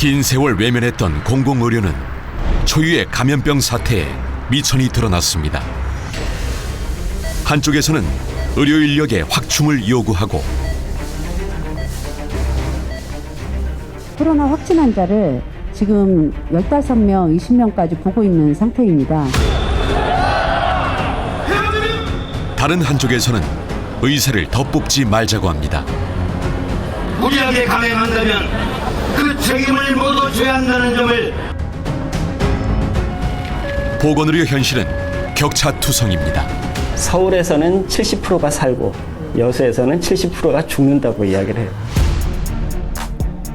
긴 세월 외면했던 공공의료는 초유의 감염병 사태에 미천이 드러났습니다. 한쪽에서는 의료 인력의 확충을 요구하고 코로나 확진 환자를 지금 15명, 20명까지 보고 있는 상태입니다. 다른 한쪽에서는 의사를 더 뽑지 말자고 합니다. 무리하게 감행한다면 그 책임을 모두 져야 한다는 점을. 보건의료 현실은 격차투성입니다. 서울에서는 70%가 살고 여수에서는 70%가 죽는다고 이야기를 해요.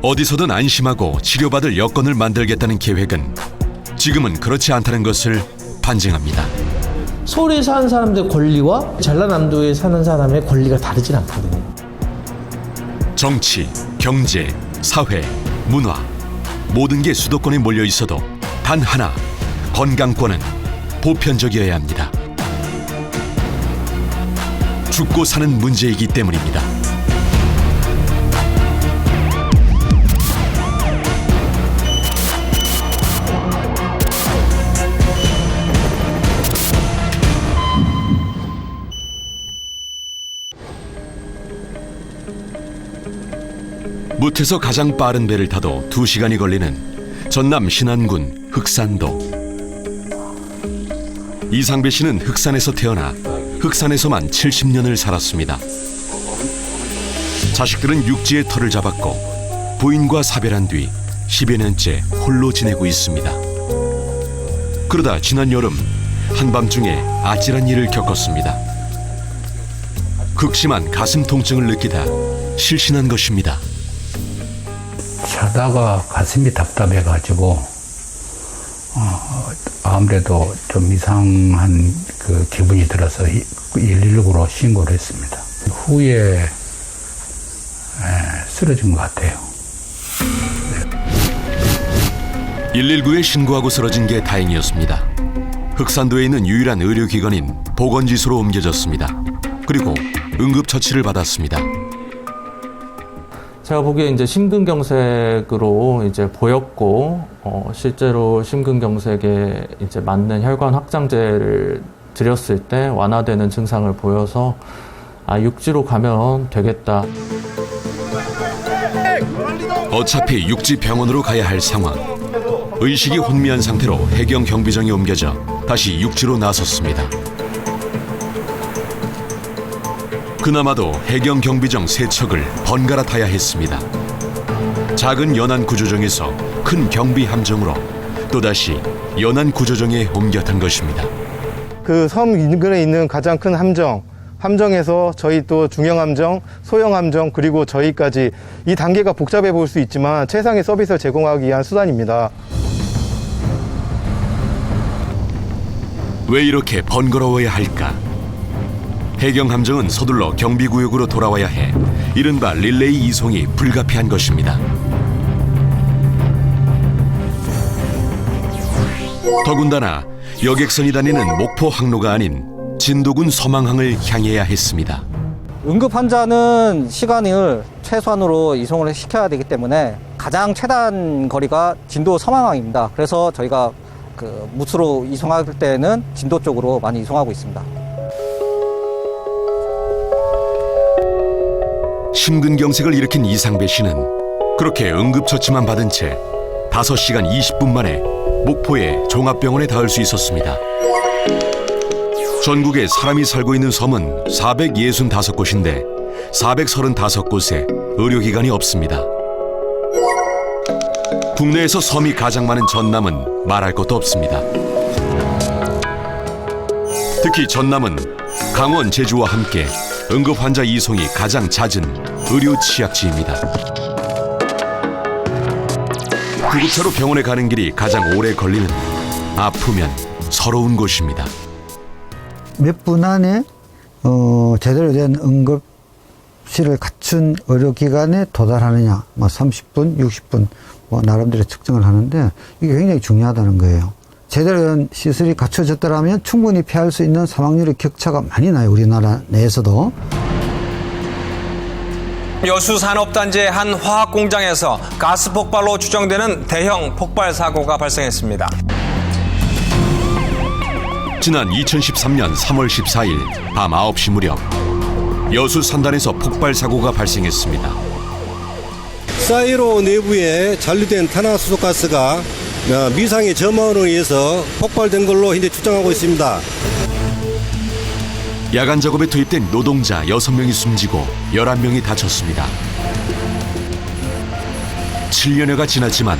어디서든 안심하고 치료받을 여건을 만들겠다는 계획은 지금은 그렇지 않다는 것을 반증합니다. 서울에 사는 사람들의 권리와 전라남도에 사는 사람의 권리가 다르진 않거든요. 정치, 경제, 사회, 문화 모든 게 수도권에 몰려 있어도 단 하나, 건강권은 보편적이어야 합니다. 죽고 사는 문제이기 때문입니다. 무태서 가장 빠른 배를 타도 2시간이 걸리는 전남 신안군 흑산도. 이상배 씨는 흑산에서 태어나 흑산에서만 70년을 살았습니다. 자식들은 육지에 터를 잡았고 부인과 사별한 뒤 10여 년째 홀로 지내고 있습니다. 그러다 지난 여름 한밤중에 아찔한 일을 겪었습니다. 극심한 가슴 통증을 느끼다 실신한 것입니다. 자다가 가슴이 답답해가지고 아무래도 좀 이상한 그 기분이 들어서 119로 신고를 했습니다. 후에 쓰러진 것 같아요. 119에 신고하고 쓰러진 게 다행이었습니다. 흑산도에 있는 유일한 의료기관인 보건지소로 옮겨졌습니다. 그리고 응급처치를 받았습니다. 제가 보기에 이제 심근경색으로 이제 보였고, 실제로 심근경색에 이제 맞는 혈관 확장제를 드렸을 때 완화되는 증상을 보여서 육지로 가면 되겠다. 어차피 육지 병원으로 가야 할 상황. 의식이 혼미한 상태로 해경 경비정이 옮겨져 다시 육지로 나섰습니다. 그나마도 해경 경비정 3척을 번갈아 타야 했습니다. 작은 연안 구조정에서 큰 경비 함정으로 또다시 연안 구조정에 옮겨 탄 것입니다. 그 섬 인근에 있는 가장 큰 함정에서 저희 또 중형 함정, 소형 함정 그리고 저희까지 이 단계가 복잡해 보일 수 있지만 최상의 서비스를 제공하기 위한 수단입니다. 왜 이렇게 번거로워야 할까? 해경 함정은 서둘러 경비구역으로 돌아와야 해 이른바 릴레이 이송이 불가피한 것입니다. 더군다나 여객선이 다니는 목포 항로가 아닌 진도군 서망항을 향해야 했습니다. 응급 환자는 시간을 최소한으로 이송을 시켜야 되기 때문에 가장 최단 거리가 진도 서망항입니다. 그래서 저희가 그 무수로 이송할 때는 진도 쪽으로 많이 이송하고 있습니다. 심근경색을 일으킨 이상배 씨는 그렇게 응급처치만 받은 채 5시간 20분 만에 목포의 종합병원에 닿을 수 있었습니다. 전국에 사람이 살고 있는 섬은 465곳인데 435곳에 의료기관이 없습니다. 국내에서 섬이 가장 많은 전남은 말할 것도 없습니다. 특히 전남은 강원, 제주와 함께 응급환자 이송이 가장 잦은 의료 취약지입니다. 구급차로 병원에 가는 길이 가장 오래 걸리는 아프면 서러운 곳입니다. 몇 분 안에 제대로 된 응급실을 갖춘 의료기관에 도달하느냐, 30분, 60분 나름대로 측정을 하는데 이게 굉장히 중요하다는 거예요. 제대로 된 시설이 갖춰졌더라면 충분히 피할 수 있는 사망률의 격차가 많이 나요. 우리나라 내에서도. 여수 산업단지의 한 화학 공장에서 가스 폭발로 추정되는 대형 폭발 사고가 발생했습니다. 지난 2013년 3월 14일 밤 9시 무렵 여수 산단에서 폭발 사고가 발생했습니다. 사이로 내부에 잔류된 탄화수소가스가 미상의 점화로 의해서 폭발된 걸로 현재 추정하고 있습니다. 야간 작업에 투입된 노동자 6명이 숨지고 11명이 다쳤습니다. 7년여가 지났지만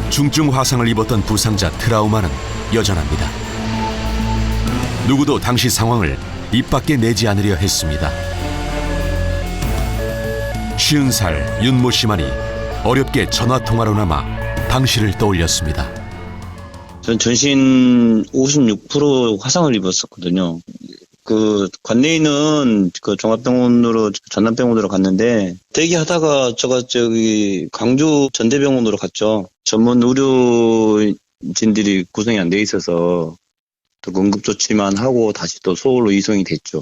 중증 화상을 입었던 부상자 트라우마는 여전합니다. 누구도 당시 상황을 입 밖에 내지 않으려 했습니다. 50살 윤모 씨만이 어렵게 전화통화로나마 당시를 떠올렸습니다. 전 전신 56% 화상을 입었었거든요. 그 관내에 있는 그 종합병원으로 전남병원으로 갔는데 대기하다가 저기 광주 전대병원으로 갔죠. 전문 의료진들이 구성이 안 돼 있어서 또 응급조치만 하고 다시 또 서울로 이송이 됐죠.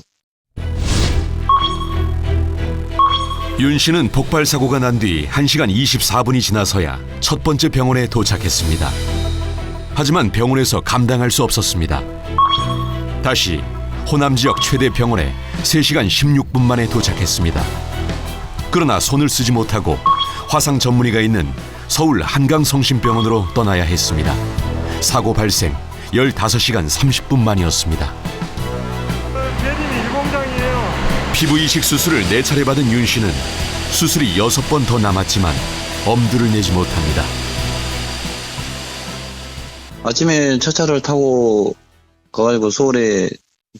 윤 씨는 폭발 사고가 난 뒤 1시간 24분이 지나서야 첫 번째 병원에 도착했습니다. 하지만 병원에서 감당할 수 없었습니다. 다시 호남 지역 최대 병원에 3시간 16분 만에 도착했습니다. 그러나 손을 쓰지 못하고 화상 전문의가 있는 서울 한강성심병원으로 떠나야 했습니다. 사고 발생 15시간 30분 만이었습니다. 피부 이식 수술을 4차례 받은 윤 씨는 수술이 6번 더 남았지만 엄두를 내지 못합니다. 아침에 첫 차를 타고 가가지고 서울에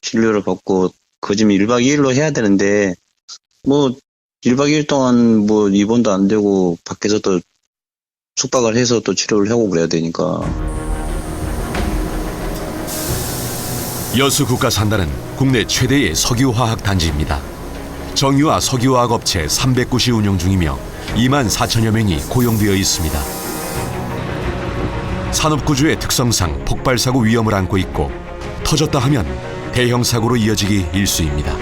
진료를 받고 거짐 1박 2일로 해야 되는데 뭐 1박 2일 동안 뭐 입원도 안 되고 밖에서 또 숙박을 해서 또 치료를 하고 그래야 되니까. 여수국가산단은 국내 최대의 석유화학 단지입니다. 정유화 석유화학 업체 309시 운영 중이며 2만 4천여 명이 고용되어 있습니다. 산업구조의 특성상 폭발사고 위험을 안고 있고 터졌다 하면 대형 사고로 이어지기 일쑤입니다.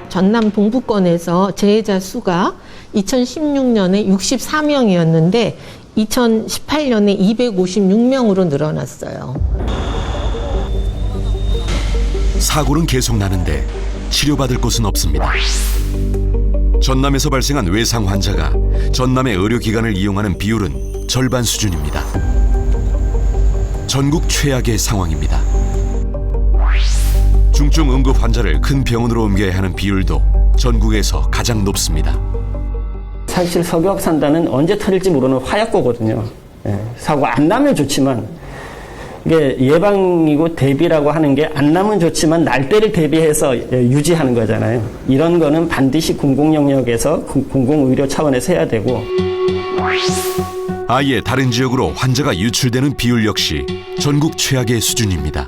전남 동부권에서 재해자 수가 2016년에 64명이었는데 2018년에 256명으로 늘어났어요. 사고는 계속 나는데 치료받을 곳은 없습니다. 전남에서 발생한 외상 환자가 전남의 의료기관을 이용하는 비율은 절반 수준입니다. 전국 최악의 상황입니다. 중증 응급 환자를 큰 병원으로 옮겨야 하는 비율도 전국에서 가장 높습니다. 사실 석유화학 산단은 언제 터질지 모르는 화약고거든요. 사고 안 나면 좋지만 이게 예방이고 대비라고 하는 게 안 나면 좋지만 날 때를 대비해서 유지하는 거잖아요. 이런 거는 반드시 공공영역에서 공공의료 차원에서 해야 되고 아예 다른 지역으로 환자가 유출되는 비율 역시 전국 최악의 수준입니다.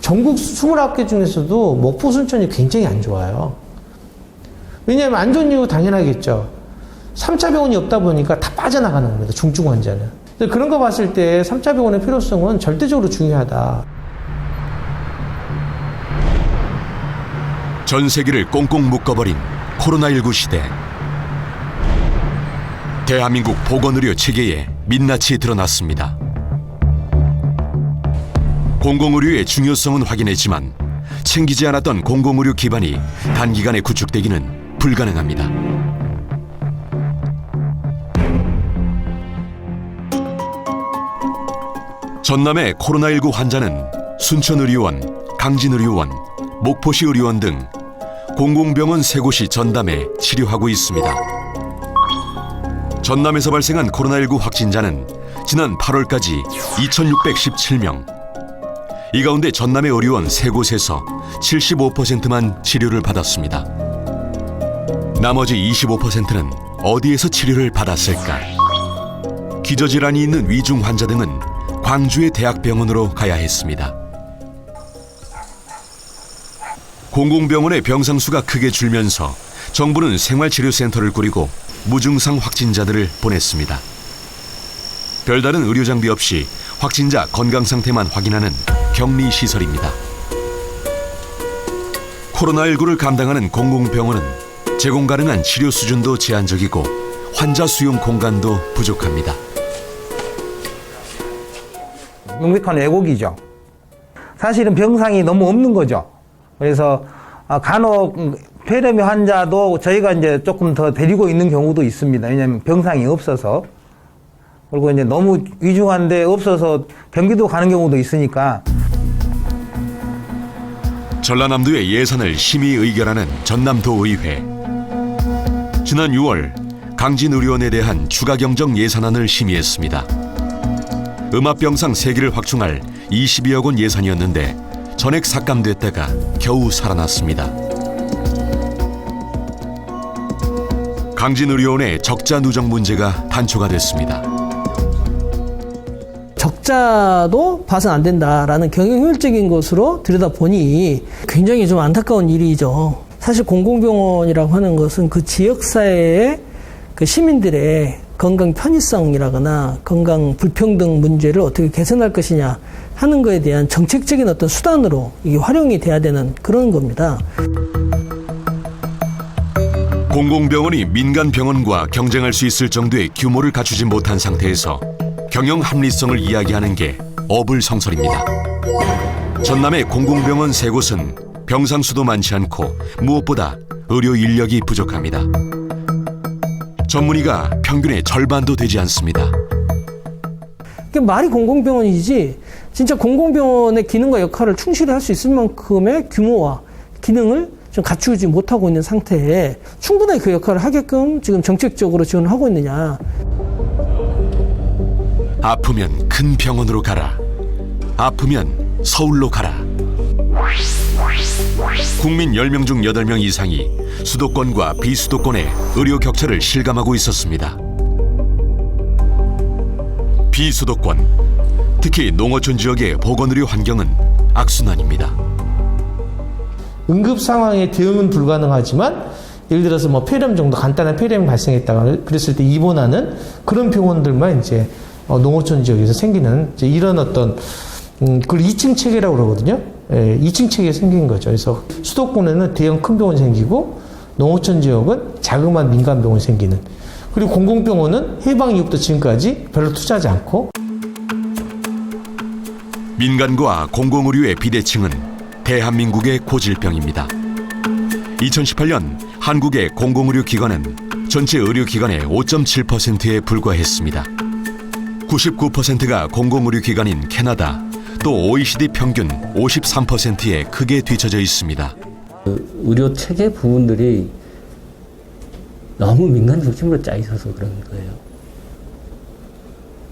전국 29개 중에서도 목포 순천이 굉장히 안 좋아요. 왜냐하면 안 좋은 이유 당연하겠죠. 3차 병원이 없다 보니까 다 빠져나가는 겁니다. 중증 환자는. 그런 거 봤을 때 3차 병원의 필요성은 절대적으로 중요하다. 전 세계를 꽁꽁 묶어버린 코로나19 시대. 대한민국 보건의료 체계에 민낯이 드러났습니다. 공공의료의 중요성은 확인했지만 챙기지 않았던 공공의료 기반이 단기간에 구축되기는 불가능합니다. 전남의 코로나19 환자는 순천의료원, 강진의료원, 목포시 의료원 등 공공병원 3곳이 전담해 치료하고 있습니다. 전남에서 발생한 코로나19 확진자는 지난 8월까지 2,617명. 이 가운데 전남의 의료원 3곳에서 75%만 치료를 받았습니다. 나머지 25%는 어디에서 치료를 받았을까? 기저질환이 있는 위중 환자 등은 광주의 대학병원으로 가야 했습니다. 공공병원의 병상 수가 크게 줄면서 정부는 생활치료센터를 꾸리고 무증상 확진자들을 보냈습니다. 별다른 의료 장비 없이 확진자 건강 상태만 확인하는 격리시설입니다. 코로나19를 감당하는 공공병원은 제공 가능한 치료 수준도 제한적이고 환자 수용 공간도 부족합니다. 명백한 왜곡이죠. 사실은 병상이 너무 없는 거죠. 그래서 간혹 폐렴의 환자도 저희가 이제 조금 더 데리고 있는 경우도 있습니다. 왜냐하면 병상이 없어서. 그리고 이제 너무 위중한데 없어서 경기도 가는 경우도 있으니까. 전라남도의 예산을 심의 의결하는 전남도의회. 지난 6월 강진의료원에 대한 추가 경정 예산안을 심의했습니다. 음압병상 3개를 확충할 22억 원 예산이었는데 전액 삭감됐다가 겨우 살아났습니다. 강진의료원의 적자 누적 문제가 단초가 됐습니다. 적자도 봐선 안 된다라는 경영효율적인 것으로 들여다보니 굉장히 좀 안타까운 일이죠. 사실 공공병원이라고 하는 것은 그 지역사회의 그 시민들의 건강 편의성이라거나 건강 불평등 문제를 어떻게 개선할 것이냐 하는 것에 대한 정책적인 어떤 수단으로 이게 활용이 돼야 되는 그런 겁니다. 공공병원이 민간 병원과 경쟁할 수 있을 정도의 규모를 갖추지 못한 상태에서 경영 합리성을 이야기하는 게 어불성설입니다. 전남의 공공병원 3곳은 병상 수도 많지 않고 무엇보다 의료 인력이 부족합니다. 전문의가 평균의 절반도 되지 않습니다. 말이 공공병원이지 진짜 공공병원의 기능과 역할을 충실히 할 수 있을 만큼의 규모와 기능을 좀 갖추지 못하고 있는 상태에 충분하게 그 역할을 하게끔 지금 정책적으로 지원을 하고 있느냐. 아프면 큰 병원으로 가라. 아프면 서울로 가라. 국민 10명 중 8명 이상이 수도권과 비수도권의 의료 격차를 실감하고 있었습니다. 비수도권, 특히 농어촌 지역의 보건의료 환경은 악순환입니다. 응급 상황에 대응은 불가능하지만 예를 들어서 뭐 폐렴 정도 간단한 폐렴이 발생했다가 그랬을 때 입원하는 그런 병원들만 이제 농어촌 지역에서 생기는 이제 이런 어떤 그걸 2층 체계라고 그러거든요. 예, 2층 체계 생긴 거죠. 그래서 수도권에는 대형 큰 병원 생기고 농어촌 지역은 자그마한 민간 병원 생기는. 그리고 공공병원은 해방 이후부터 지금까지 별로 투자하지 않고. 민간과 공공의료의 비대칭은 대한민국의 고질병입니다. 2018년 한국의 공공의료기관은 전체 의료기관의 5.7%에 불과했습니다. 99%가 공공의료기관인 캐나다, 또 OECD 평균 53%에 크게 뒤처져 있습니다. 의료 체계 부분들이 너무 민간 중심으로 짜 있어서 그런 거예요.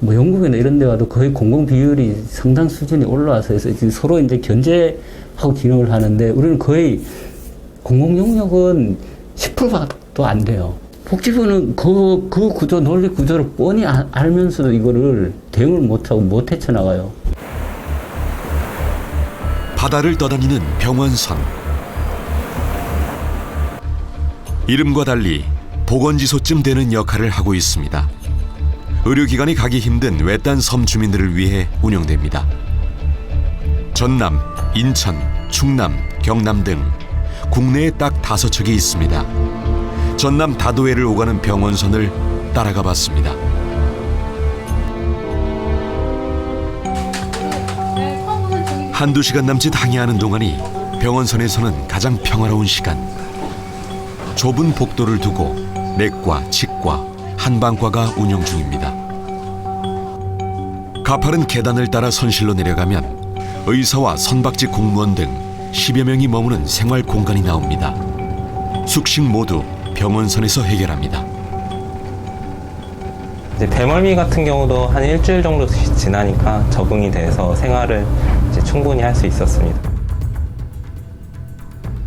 뭐 영국이나 이런 데 가도 거의 공공 비율이 상당 수준이 올라와서 해서 지금 서로 이제 견제하고 기능을 하는데 우리는 거의 공공 영역은 10%도 안 돼요. 복지부는 그 구조, 논리 구조를 뻔히 알면서도 이거를 대응을 못하고 못 헤쳐나가요. 바다를 떠다니는 병원선. 이름과 달리 보건지소쯤 되는 역할을 하고 있습니다. 의료기관이 가기 힘든 외딴 섬 주민들을 위해 운영됩니다. 전남, 인천, 충남, 경남 등 국내에 딱 5척이 있습니다. 전남 다도해를 오가는 병원선을 따라가 봤습니다. 한두 시간 남짓 항해하는 동안이 병원선에서는 가장 평화로운 시간. 좁은 복도를 두고 내과, 치과, 한방과가 운영 중입니다. 가파른 계단을 따라 선실로 내려가면 의사와 선박직 공무원 등 10여 명이 머무는 생활 공간이 나옵니다. 숙식 모두 병원선에서 해결합니다. 이제 대멀미 같은 경우도 한 일주일 정도 지나니까 적응이 돼서 생활을 이제 충분히 할 수 있었습니다.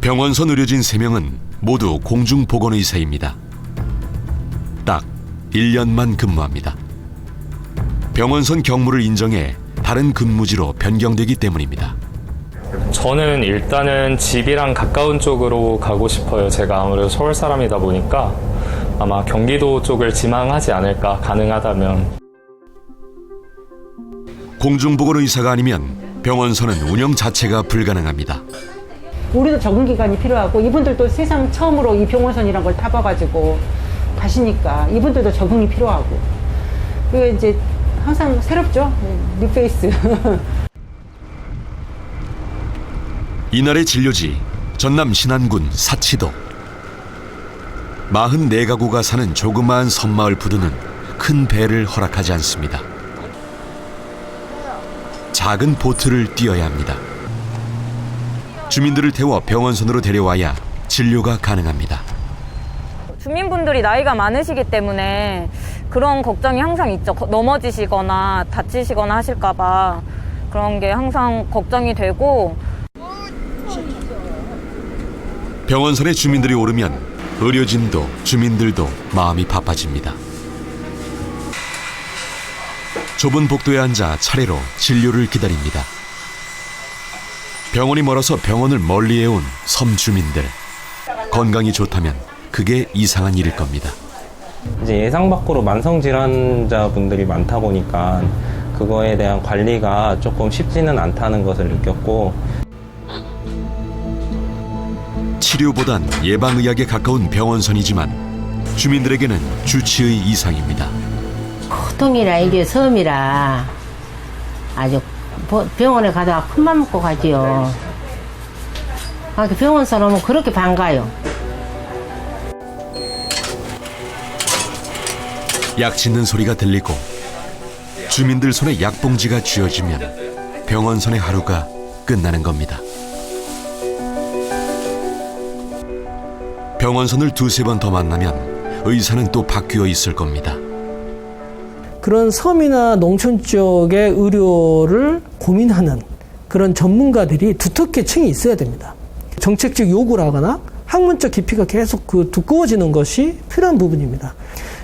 병원선 의료진 3명은 모두 공중보건의사입니다. 딱 1년만 근무합니다. 병원선 경무를 인정해 다른 근무지로 변경되기 때문입니다. 저는 일단은 집이랑 가까운 쪽으로 가고 싶어요. 제가 아무래도 서울 사람이다 보니까 아마 경기도 쪽을 지망하지 않을까, 가능하다면. 공중보건의사가 아니면 병원선은 운영 자체가 불가능합니다. 우리도 적응 기간이 필요하고 이분들도 세상 처음으로 이 병원선이란 걸 타봐가지고 가시니까 이분들도 적응이 필요하고 그게 이제 항상 새롭죠. 뉴페이스. 이날의 진료지 전남 신안군 사치도 44가구가 사는 조그마한 섬마을 부두는 큰 배를 허락하지 않습니다. 작은 보트를 띄어야 합니다. 주민들을 태워 병원선으로 데려와야 진료가 가능합니다. 주민분들이 나이가 많으시기 때문에 그런 걱정이 항상 있죠. 넘어지시거나 다치시거나 하실까 봐 그런 게 항상 걱정이 되고 병원선에 주민들이 오르면 의료진도 주민들도 마음이 바빠집니다. 좁은 복도에 앉아 차례로 진료를 기다립니다. 병원이 멀어서 병원을 멀리해온 섬 주민들. 건강이 좋다면 그게 이상한 일일 겁니다. 이제 예상 밖으로 만성 질환자분들이 많다 보니까 그거에 대한 관리가 조금 쉽지는 않다는 것을 느꼈고 치료보단 예방의학에 가까운 병원선이지만 주민들에게는 주치의 이상입니다. 보통이라 이게 섬이라 아주 병원에 가다가 큰맘 먹고 가지요. 병원선 오면 그렇게 반가요. 약 짓는 소리가 들리고 주민들 손에 약봉지가 쥐어지면 병원선의 하루가 끝나는 겁니다. 병원선을 두세 번 더 만나면 의사는 또 바뀌어 있을 겁니다. 그런 섬이나 농촌 쪽의 의료를 고민하는 그런 전문가들이 두텁게 층이 있어야 됩니다. 정책적 요구를 하거나 학문적 깊이가 계속 두꺼워지는 것이 필요한 부분입니다.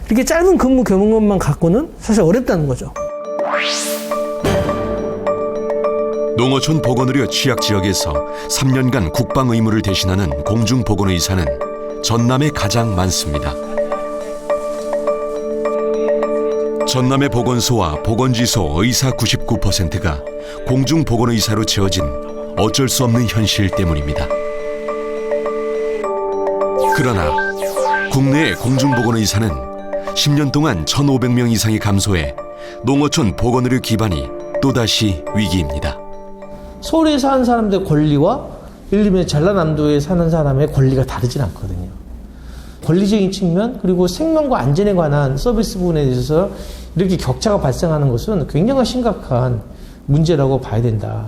이렇게 짧은 근무 경험만 갖고는 사실 어렵다는 거죠. 농어촌 보건의료 취약지역에서 3년간 국방 의무를 대신하는 공중보건의사는 전남에 가장 많습니다. 전남의 보건소와 보건지소 의사 99%가 공중보건의사로 채워진 어쩔 수 없는 현실 때문입니다. 그러나 국내의 공중보건의사는 10년 동안 1,500명 이상이 감소해 농어촌 보건의료 기반이 또다시 위기입니다. 서울에 사는 사람들의 권리와 예를 들면 전라남도에 사는 사람의 권리가 다르진 않거든요. 권리적인 측면 그리고 생명과 안전에 관한 서비스 부분에 있어서 이렇게 격차가 발생하는 것은 굉장히 심각한 문제라고 봐야 된다.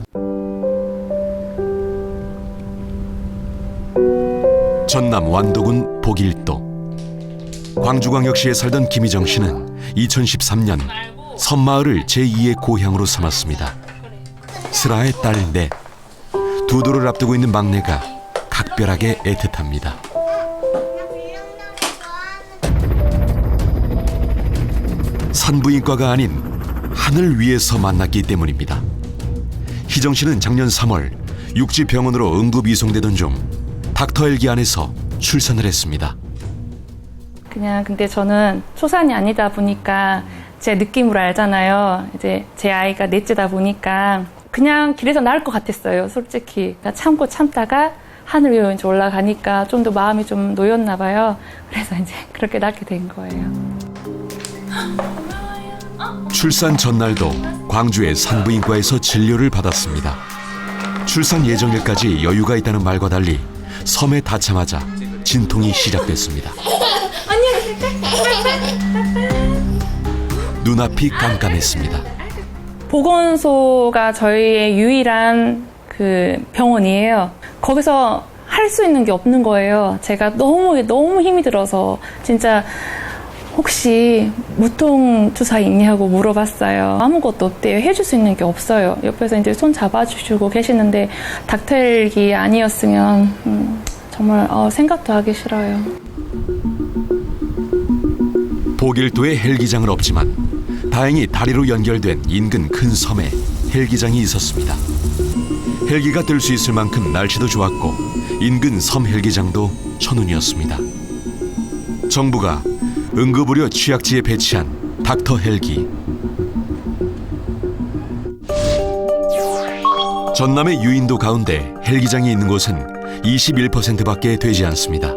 전남 완도군 복일도. 광주광역시에 살던 김희정 씨는 2013년 섬마을을 제2의 고향으로 삼았습니다. 슬아의 딸 넷. 두 돌을 앞두고 있는 막내가 각별하게 애틋합니다. 산부인과가 아닌 하늘 위에서 만났기 때문입니다. 희정 씨는 작년 3월 육지병원으로 응급 이송되던 중 닥터 헬기 안에서 출산을 했습니다. 그냥 근데 저는 초산이 아니다 보니까 제 느낌으로 알잖아요. 이제 제 아이가 넷째다 보니까 그냥 길에서 나을 것 같았어요. 솔직히 참다가 하늘 위로 이제 올라가니까 좀 더 마음이 좀 놓였나 봐요. 그래서 이제 그렇게 낳게 된 거예요. 출산 전날도 광주의 산부인과에서 진료를 받았습니다. 출산 예정일까지 여유가 있다는 말과 달리 섬에 닿자마자 진통이 시작됐습니다. 눈앞이 깜깜했습니다. 보건소가 저희의 유일한 그 병원이에요. 거기서 할 수 있는 게 없는 거예요. 제가 너무 힘이 들어서 진짜 혹시 무통 주사 있냐고 물어봤어요. 아무것도 없대요. 해줄 수 있는 게 없어요. 옆에서 이제 손 잡아주시고 계시는데 닥터헬기 아니었으면 정말 생각도 하기 싫어요. 복일도에 헬기장은 없지만 다행히 다리로 연결된 인근 큰 섬에 헬기장이 있었습니다. 헬기가 뜰 수 있을 만큼 날씨도 좋았고 인근 섬 헬기장도 천운이었습니다. 정부가 응급의료 취약지에 배치한 닥터 헬기. 전남의 유인도 가운데 헬기장이 있는 곳은 21%밖에 되지 않습니다.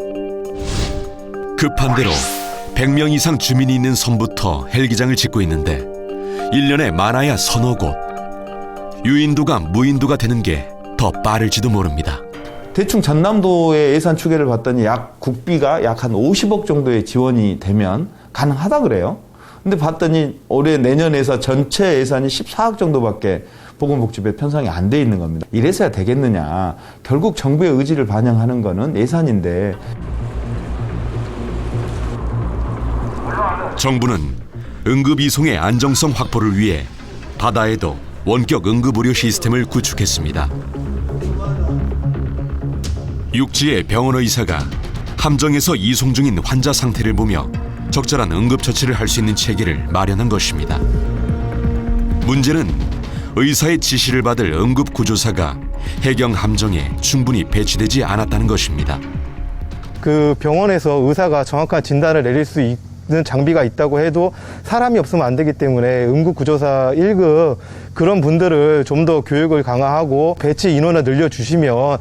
급한 대로 100명 이상 주민이 있는 섬부터 헬기장을 짓고 있는데 1년에 많아야 서너 곳. 유인도가 무인도가 되는 게 더 빠를지도 모릅니다. 대충 전남도의 예산 추계를 봤더니 국비가 약 한 50억 정도의 지원이 되면 가능하다 그래요. 근데 봤더니 올해 내년에서 전체 예산이 14억 정도밖에 보건복지부에 편성이 안 돼 있는 겁니다. 이래서야 되겠느냐. 결국 정부의 의지를 반영하는 거는 예산인데. 정부는 응급이송의 안정성 확보를 위해 바다에도 원격 응급의료 시스템을 구축했습니다. 육지의 병원 의사가 함정에서 이송 중인 환자 상태를 보며 적절한 응급처치를 할 수 있는 체계를 마련한 것입니다. 문제는 의사의 지시를 받을 응급구조사가 해경 함정에 충분히 배치되지 않았다는 것입니다. 그 병원에서 의사가 정확한 진단을 내릴 수 있는 장비가 있다고 해도 사람이 없으면 안 되기 때문에 응급구조사 1급 그런 분들을 좀 더 교육을 강화하고 배치 인원을 늘려주시면.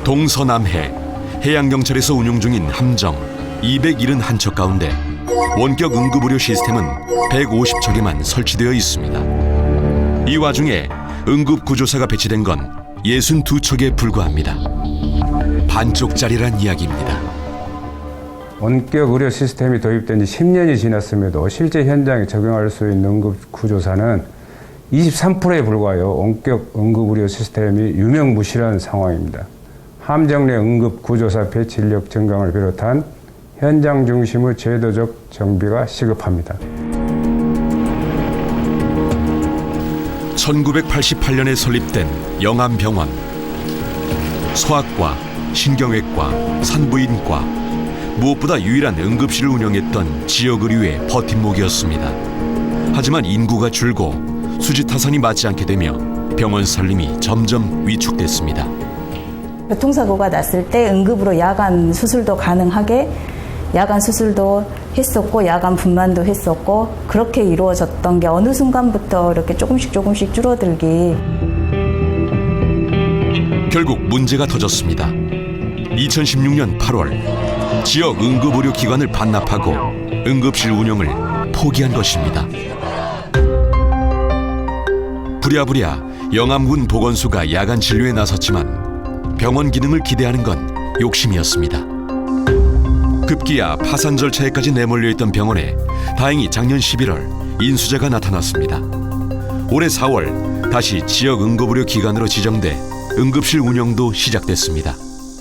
동서남해 해양경찰에서 운용 중인 함정 271척 가운데 원격 응급의료 시스템은 150척에만 설치되어 있습니다. 이 와중에 응급구조사가 배치된 건 62척에 불과합니다. 반쪽짜리란 이야기입니다. 원격 의료 시스템이 도입된 지 10년이 지났음에도 실제 현장에 적용할 수 있는 응급구조사는 23%에 불과하여 원격 응급의료 시스템이 유명무실한 상황입니다. 함정 내 응급구조사 배치 인력 증강을 비롯한 현장 중심의 제도적 정비가 시급합니다. 1988년에 설립된 영암병원. 소아과, 신경외과, 산부인과, 무엇보다 유일한 응급실을 운영했던 지역의료의 버팀목이었습니다. 하지만 인구가 줄고 수지타산이 맞지 않게 되며 병원 살림이 점점 위축됐습니다. 교통사고가 났을 때 응급으로 야간 수술도 가능하게 야간 수술도 했었고 야간 분만도 했었고 그렇게 이루어졌던 게 어느 순간부터 이렇게 조금씩 줄어들기. 결국 문제가 터졌습니다. 2016년 8월 지역 응급의료기관을 반납하고 응급실 운영을 포기한 것입니다. 부랴부랴 영암군 보건소가 야간 진료에 나섰지만 병원 기능을 기대하는 건 욕심이었습니다. 급기야 파산 절차에까지 내몰려 있던 병원에 다행히 작년 11월 인수자가 나타났습니다. 올해 4월 다시 지역 응급의료 기관으로 지정돼 응급실 운영도 시작됐습니다.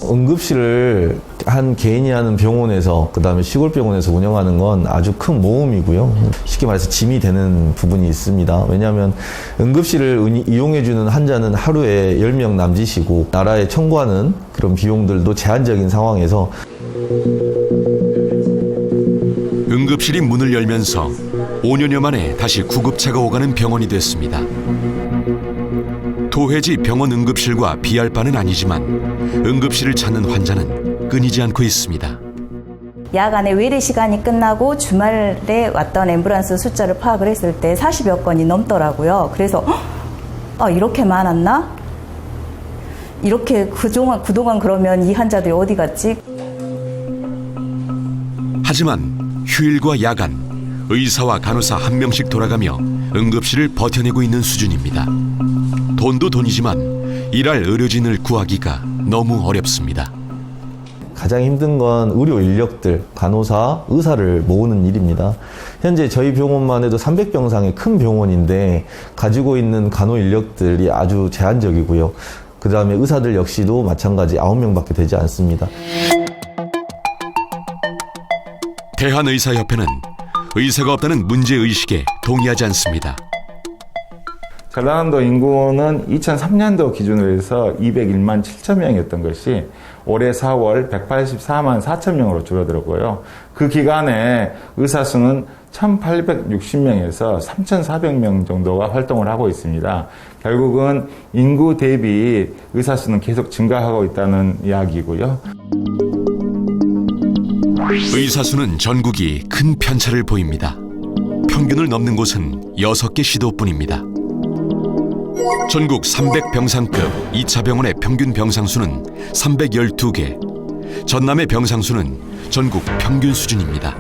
응급실을 한 개인이 하는 병원에서 그다음에 시골병원에서 운영하는 건 아주 큰 모험이고요. 쉽게 말해서 짐이 되는 부분이 있습니다. 왜냐하면 응급실을 이용해주는 환자는 하루에 10명 남짓이고 나라에 청구하는 그런 비용들도 제한적인 상황에서 응급실이 문을 열면서 5년여 만에 다시 구급차가 오가는 병원이 됐습니다. 도회지 병원 응급실과 비할 바는 아니지만 응급실을 찾는 환자는 끊이지 않고 있습니다. 야간에 외래 시간이 끝나고 주말에 왔던 앰뷸런스 숫자를 파악을 했을 때 40여 건이 넘더라고요. 그래서 이렇게 많았나? 이렇게 그동안 그러면 이 환자들이 어디 갔지? 하지만 휴일과 야간 의사와 간호사 한 명씩 돌아가며 응급실을 버텨내고 있는 수준입니다. 돈도 돈이지만 일할 의료진을 구하기가 너무 어렵습니다. 가장 힘든 건 의료 인력들, 간호사, 의사를 모으는 일입니다. 현재 저희 병원만 해도 300병상의 큰 병원인데 가지고 있는 간호 인력들이 아주 제한적이고요. 그 다음에 의사들 역시도 마찬가지 9명밖에 되지 않습니다. 대한의사협회는 의사가 없다는 문제의식에 동의하지 않습니다. 전라남도 인구는 2003년도 기준으로 해서 201만 7천 명이었던 것이 올해 4월 184만 4천 명으로 줄어들었고요. 그 기간에 의사 수는 1,860명에서 3,400명 정도가 활동을 하고 있습니다. 결국은 인구 대비 의사 수는 계속 증가하고 있다는 이야기고요. 의사 수는 전국이 큰 편차를 보입니다. 평균을 넘는 곳은 6개 시도뿐입니다. 전국 300병상급 2차 병원의 평균 병상수는 312개. 전남의 병상수는 전국 평균 수준입니다.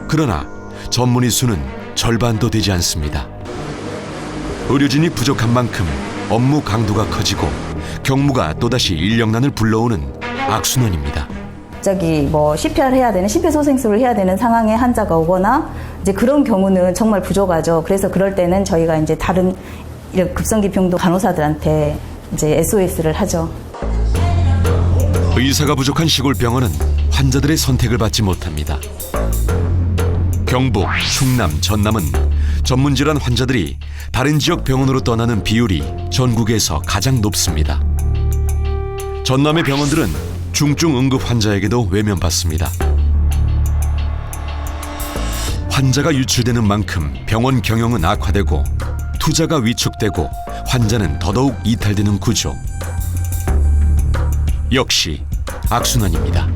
그러나 전문의 수는 절반도 되지 않습니다. 의료진이 부족한 만큼 업무 강도가 커지고 경무가 또다시 인력난을 불러오는 악순환입니다. 갑자기 뭐 CPR 해야 되는 심폐소생술을 해야 되는 상황에 환자가 오거나 이제 그런 경우는 정말 부족하죠. 그래서 그럴 때는 저희가 이제 다른 급성기병동 간호사들한테 이제 SOS를 하죠. 의사가 부족한 시골 병원은 환자들의 선택을 받지 못합니다. 경북, 충남, 전남은 전문질환 환자들이 다른 지역 병원으로 떠나는 비율이 전국에서 가장 높습니다. 전남의 병원들은 중증 응급 환자에게도 외면받습니다. 환자가 유출되는 만큼 병원 경영은 악화되고 투자가 위축되고 환자는 더더욱 이탈되는 구조. 역시 악순환입니다.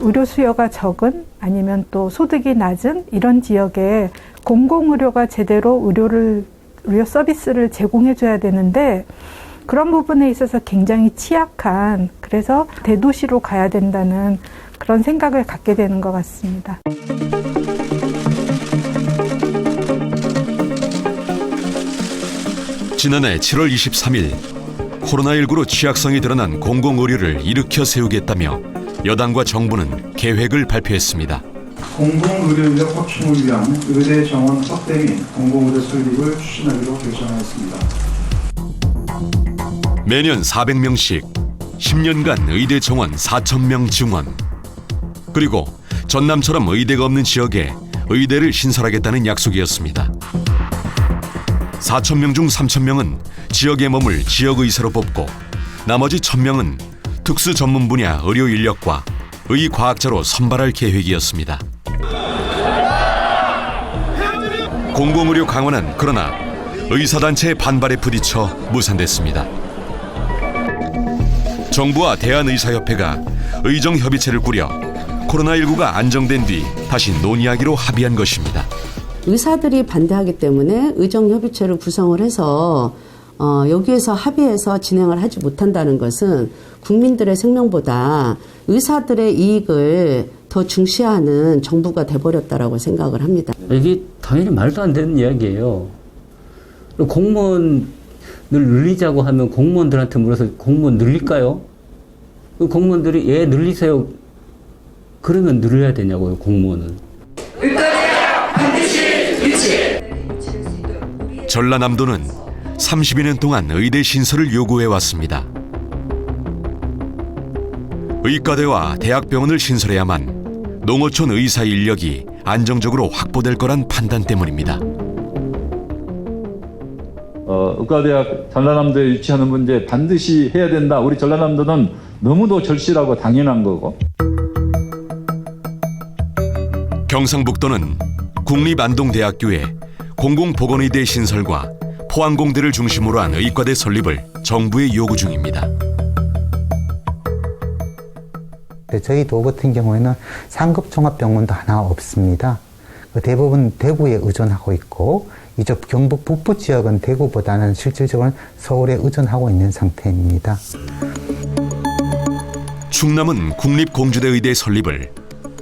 의료 수요가 적은 아니면 또 소득이 낮은 이런 지역에 공공의료가 제대로 의료 서비스를 제공해줘야 되는데 그런 부분에 있어서 굉장히 취약한, 그래서 대도시로 가야 된다는 그런 생각을 갖게 되는 것 같습니다. 지난해 7월 23일 코로나19로 취약성이 드러난 공공의료를 일으켜 세우겠다며 여당과 정부는 계획을 발표했습니다. 공공의료인력 확충을 위한 의대 정원 확대 및 공공의료 설립을 추진하기로 결정하였습니다. 매년 400명씩 10년간 의대 정원 4,000명 증원. 그리고 전남처럼 의대가 없는 지역에 의대를 신설하겠다는 약속이었습니다. 4,000명 중 3,000명은 지역에 머물 지역의사로 뽑고 나머지 1,000명은 특수 전문 분야 의료 인력과 의과학자로 선발할 계획이었습니다. 공공의료 강화는 그러나 의사단체의 반발에 부딪혀 무산됐습니다. 정부와 대한의사협회가 의정협의체를 꾸려 코로나19가 안정된 뒤 다시 논의하기로 합의한 것입니다. 의사들이 반대하기 때문에 의정협의체를 구성을 해서 여기에서 합의해서 진행을 하지 못한다는 것은 국민들의 생명보다 의사들의 이익을 더 중시하는 정부가 돼버렸다라고 생각을 합니다. 이게 당연히 말도 안 되는 이야기예요. 공무원을 늘리자고 하면 공무원들한테 물어서 공무원 늘릴까요? 공무원들이 예 늘리세요. 그러면 늘려야 되냐고요, 공무원은. 전라남도는 32년 동안 의대 신설을 요구해왔습니다. 의과대와 대학병원을 신설해야만 농어촌 의사 인력이 안정적으로 확보될 거란 판단 때문입니다. 의과대학 전라남도에 유치하는 문제 반드시 해야 된다. 우리 전라남도는 너무도 절실하고 당연한 거고. 경상북도는 국립안동대학교에 공공보건의대 신설과 포항공대를 중심으로 한 의과대 설립을 정부에 요구 중입니다. 저희 도 같은 경우에는 상급 종합병원도 하나 없습니다. 대부분 대구에 의존하고 있고 이제 경북 북부 지역은 대구보다는 실질적으로 서울에 의존하고 있는 상태입니다. 충남은 국립공주대의대 설립을,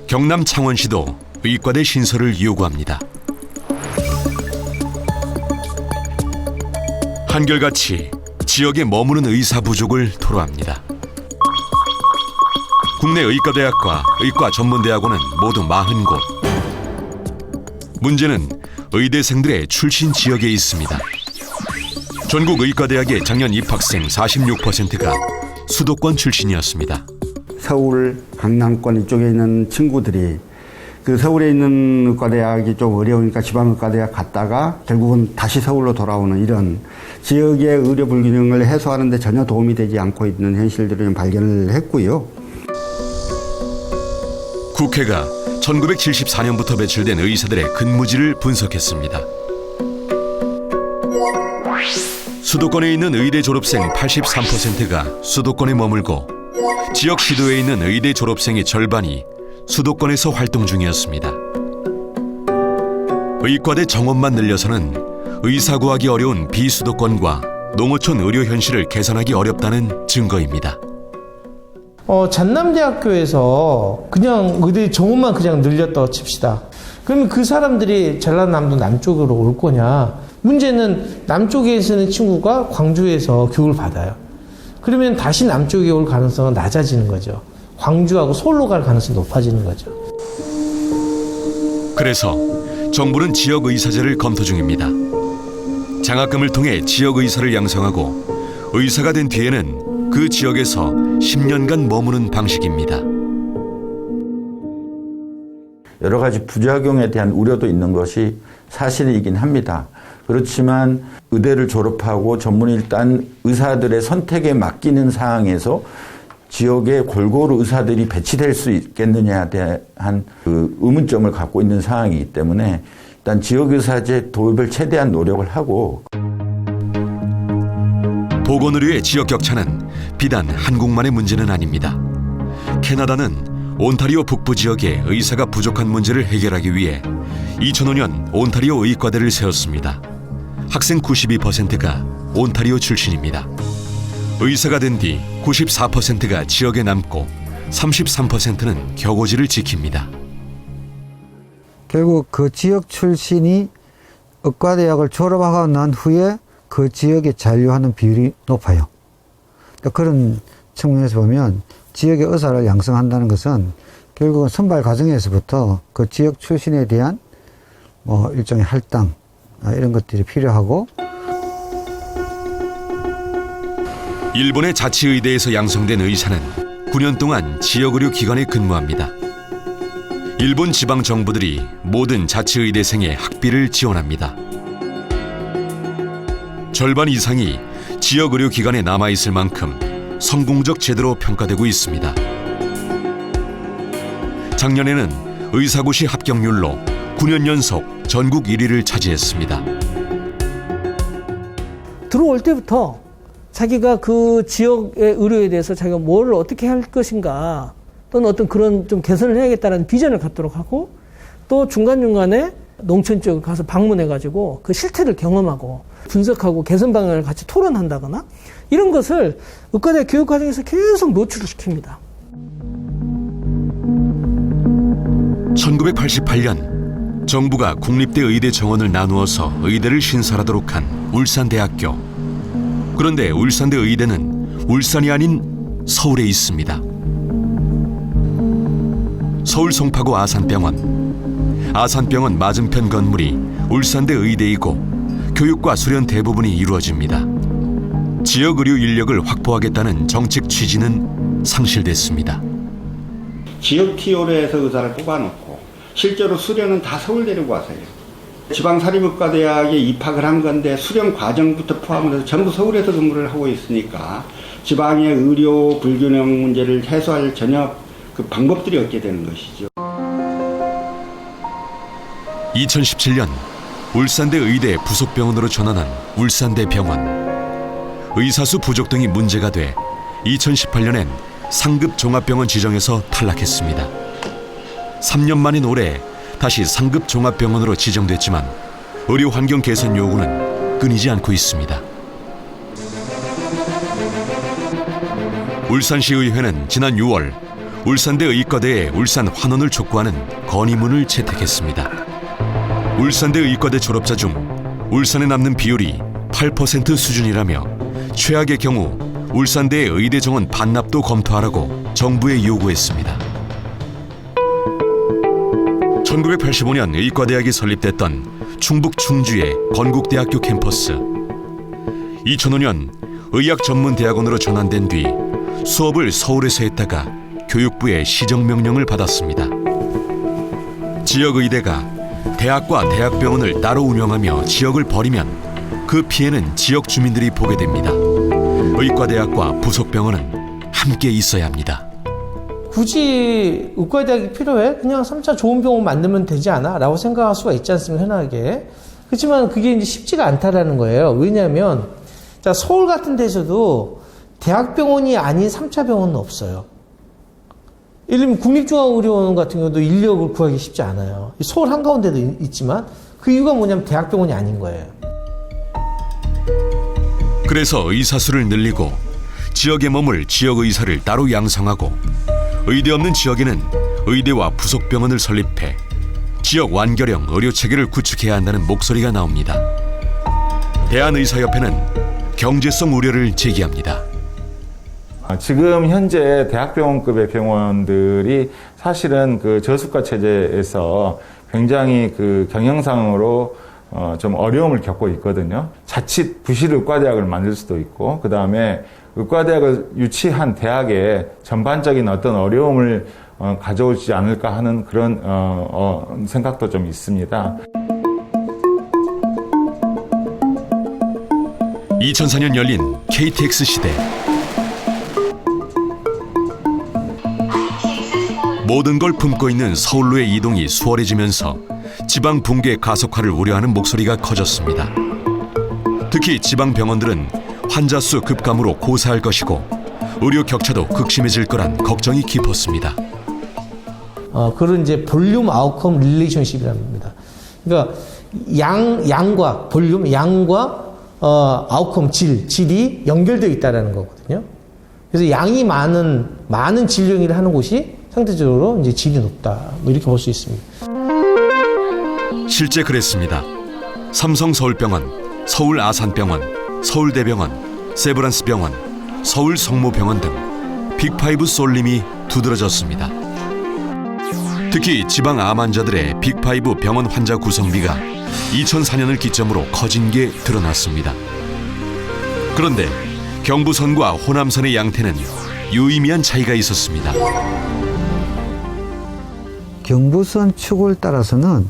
경남 창원시도 의과대 신설을 요구합니다. 한결같이 지역에 머무는 의사 부족을 토로합니다. 국내 의과대학과 의과전문대학원은 모두 40곳. 문제는 의대생들의 출신 지역에 있습니다. 전국 의과대학의 작년 입학생 46%가 수도권 출신이었습니다. 서울, 강남권 이쪽에 있는 친구들이 그 서울에 있는 의과대학이 좀 어려우니까 지방의과대학 갔다가 결국은 다시 서울로 돌아오는 이런 지역의 의료 불균형을 해소하는 데 전혀 도움이 되지 않고 있는 현실들을 발견을 했고요. 국회가 1974년부터 배출된 의사들의 근무지를 분석했습니다. 수도권에 있는 의대 졸업생 83%가 수도권에 머물고 지역 시도에 있는 의대 졸업생의 절반이 수도권에서 활동 중이었습니다. 의과대 정원만 늘려서는 의사 구하기 어려운 비수도권과 농어촌 의료 현실을 개선하기 어렵다는 증거입니다. 전남대학교에서 그냥 의대 정원만 그냥 늘렸다고 칩시다. 그러면 그 사람들이 전라남도 남쪽으로 올 거냐? 문제는 남쪽에 있는 친구가 광주에서 교육을 받아요. 그러면 다시 남쪽에 올 가능성은 낮아지는 거죠. 광주하고 서울로 갈 가능성이 높아지는 거죠. 그래서 정부는 지역 의사제를 검토 중입니다. 장학금을 통해 지역 의사를 양성하고 의사가 된 뒤에는 그 지역에서 10년간 머무는 방식입니다. 여러 가지 부작용에 대한 우려도 있는 것이 사실이긴 합니다. 그렇지만 의대를 졸업하고 전문의를 딴 의사들의 선택에 맡기는 상황에서 지역에 골고루 의사들이 배치될 수 있겠느냐에 대한 그 의문점을 갖고 있는 상황이기 때문에 일단 지역의사제 도입을 최대한 노력을 하고 보건의료의 지역 격차는 비단 한국만의 문제는 아닙니다. 캐나다는 온타리오 북부 지역의 의사가 부족한 문제를 해결하기 위해 2005년 온타리오 의과대를 세웠습니다. 학생 92%가 온타리오 출신입니다. 의사가 된 뒤 94%가 지역에 남고 33%는 격오지를 지킵니다. 결국 그 지역 출신이 의과대학을 졸업하고 난 후에 그 지역에 잔류하는 비율이 높아요. 그런 측면에서 보면 지역의 의사를 양성한다는 것은 결국은 선발 과정에서부터 그 지역 출신에 대한 일종의 할당 이런 것들이 필요하고 일본의 자치의대에서 양성된 의사는 9년 동안 지역의료기관에 근무합니다. 일본 지방정부들이 모든 자치의대생의 학비를 지원합니다. 절반 이상이 지역의료기관에 남아있을 만큼 성공적 제도로 평가되고 있습니다. 작년에는 의사고시 합격률로 9년 연속 전국 1위를 차지했습니다. 들어올 때부터 자기가 그 지역의 의료에 대해서 자기가 뭘 어떻게 할 것인가 또는 어떤 그런 좀 개선을 해야겠다는 비전을 갖도록 하고 또 중간중간에 농촌 쪽에 가서 방문해가지고 그 실태를 경험하고 분석하고 개선 방향을 같이 토론한다거나 이런 것을 의과대 교육 과정에서 계속 노출을 시킵니다. 1988년 정부가 국립대 의대 정원을 나누어서 의대를 신설하도록 한 울산대학교. 그런데 울산대 의대는 울산이 아닌 서울에 있습니다. 서울 송파구 아산병원. 아산병원 맞은편 건물이 울산대 의대이고 교육과 수련 대부분이 이루어집니다. 지역 의료 인력을 확보하겠다는 정책 취지는 상실됐습니다. 지역 티오르에서 의사를 뽑아놓고 실제로 수련은 다 서울대로 와서요. 지방사립의과대학에 입학을 한 건데 수련 과정부터 포함을 해서 전부 서울에서 근무를 하고 있으니까 지방의 의료 불균형 문제를 해소할 전혀 그 방법들이 없게 되는 것이죠. 2017년 울산대 의대 부속병원으로 전환한 울산대 병원. 의사수 부족 등이 문제가 돼 2018년엔 상급 종합병원 지정에서 탈락했습니다. 3년 만인 올해 다시 상급 종합병원으로 지정됐지만 의료 환경 개선 요구는 끊이지 않고 있습니다. 울산시의회는 지난 6월 울산대 의과대에 울산 환원을 촉구하는 건의문을 채택했습니다. 울산대 의과대 졸업자 중 울산에 남는 비율이 8% 수준이라며 최악의 경우 울산대의 의대 정원 반납도 검토하라고 정부에 요구했습니다. 1985년 의과대학이 설립됐던 충북 충주의 건국대학교 캠퍼스. 2005년 의학전문대학원으로 전환된 뒤 수업을 서울에서 했다가 교육부의 시정명령을 받았습니다. 지역의대가 대학과 대학병원을 따로 운영하며 지역을 버리면 그 피해는 지역 주민들이 보게 됩니다. 의과대학과 부속병원은 함께 있어야 합니다. 굳이 의과대학이 필요해? 그냥 3차 좋은 병원 만들면 되지 않아? 라고 생각할 수가 있지 않습니까? 흔하게. 그렇지만 그게 이제 쉽지가 않다라는 거예요. 왜냐하면 자, 서울 같은 데서도 대학병원이 아닌 3차 병원은 없어요. 예를 들면 국립중앙의료원 같은 경우도 인력을 구하기 쉽지 않아요. 서울 한가운데도 있지만 그 이유가 뭐냐면 대학병원이 아닌 거예요. 그래서 의사 수를 늘리고 지역에 머물 지역 의사를 따로 양성하고 의대 없는 지역에는 의대와 부속 병원을 설립해 지역 완결형 의료 체계를 구축해야 한다는 목소리가 나옵니다. 대한의사협회는 경제성 우려를 제기합니다. 지금 현재 대학병원급의 병원들이 사실은 그 저수가 체제에서 굉장히 그 경영상으로 좀 어려움을 겪고 있거든요. 자칫 부실 의과대학을 만들 수도 있고, 그 다음에 의과대학을 유치한 대학에 전반적인 어떤 어려움을 가져오지 않을까 하는 그런 생각도 좀 있습니다. 2004년 열린 KTX 시대. 모든 걸 품고 있는 서울로의 이동이 수월해지면서 지방 붕괴 가속화를 우려하는 목소리가 커졌습니다. 특히 지방 병원들은 환자 수 급감으로 고사할 것이고 의료 격차도 극심해질 거란 걱정이 깊었습니다. 그런 이제 볼륨 아웃컴 릴레이션십이라는 겁니다. 그러니까 양과 볼륨, 양과 아웃컴 질이 연결되어 있다는 거거든요. 그래서 양이 많은 진료 행위를 하는 곳이 상대적으로 이제 질이 높다. 뭐 이렇게 볼 수 있습니다. 실제 그랬습니다. 삼성서울병원, 서울아산병원, 서울대병원, 세브란스병원, 서울성모병원 등 빅5 쏠림이 두드러졌습니다. 특히 지방 암 환자들의 빅5 병원 환자 구성비가 2004년을 기점으로 커진 게 드러났습니다. 그런데 경부선과 호남선의 양태는 유의미한 차이가 있었습니다. 경부선 축을 따라서는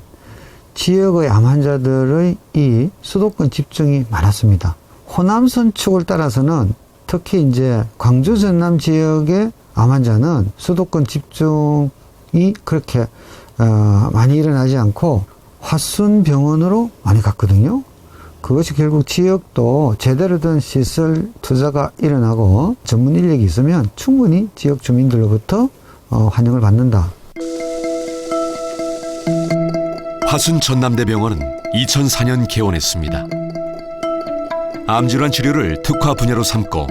지역의 암 환자들의 이 수도권 집중이 많았습니다. 호남선 축을 따라서는 특히 이제 광주 전남 지역의 암 환자는 수도권 집중이 그렇게 많이 일어나지 않고 화순병원으로 많이 갔거든요. 그것이 결국 지역도 제대로 된 시설 투자가 일어나고 전문 인력이 있으면 충분히 지역 주민들로부터 환영을 받는다. 화순 전남대병원은 2004년 개원했습니다. 암질환 치료를 특화 분야로 삼고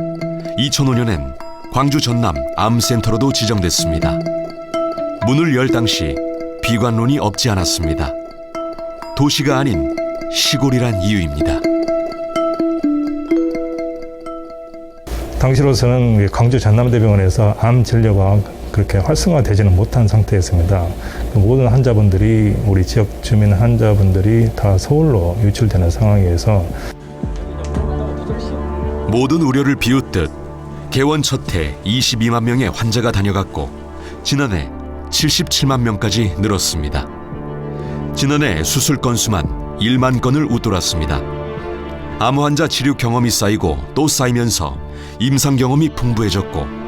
2005년엔 광주 전남 암센터로도 지정됐습니다. 문을 열 당시 비관론이 없지 않았습니다. 도시가 아닌 시골이란 이유입니다. 당시로서는 광주 전남대병원에서 암 진료가 그렇게 활성화되지는 못한 상태였습니다. 모든 환자분들이 우리 지역 주민 환자분들이 다 서울로 유출되는 상황에서 모든 우려를 비웃듯 개원 첫 해 22만 명의 환자가 다녀갔고 지난해 77만 명까지 늘었습니다. 지난해 수술 건수만 1만 건을 웃돌았습니다. 암 환자 치료 경험이 쌓이고 또 쌓이면서 임상 경험이 풍부해졌고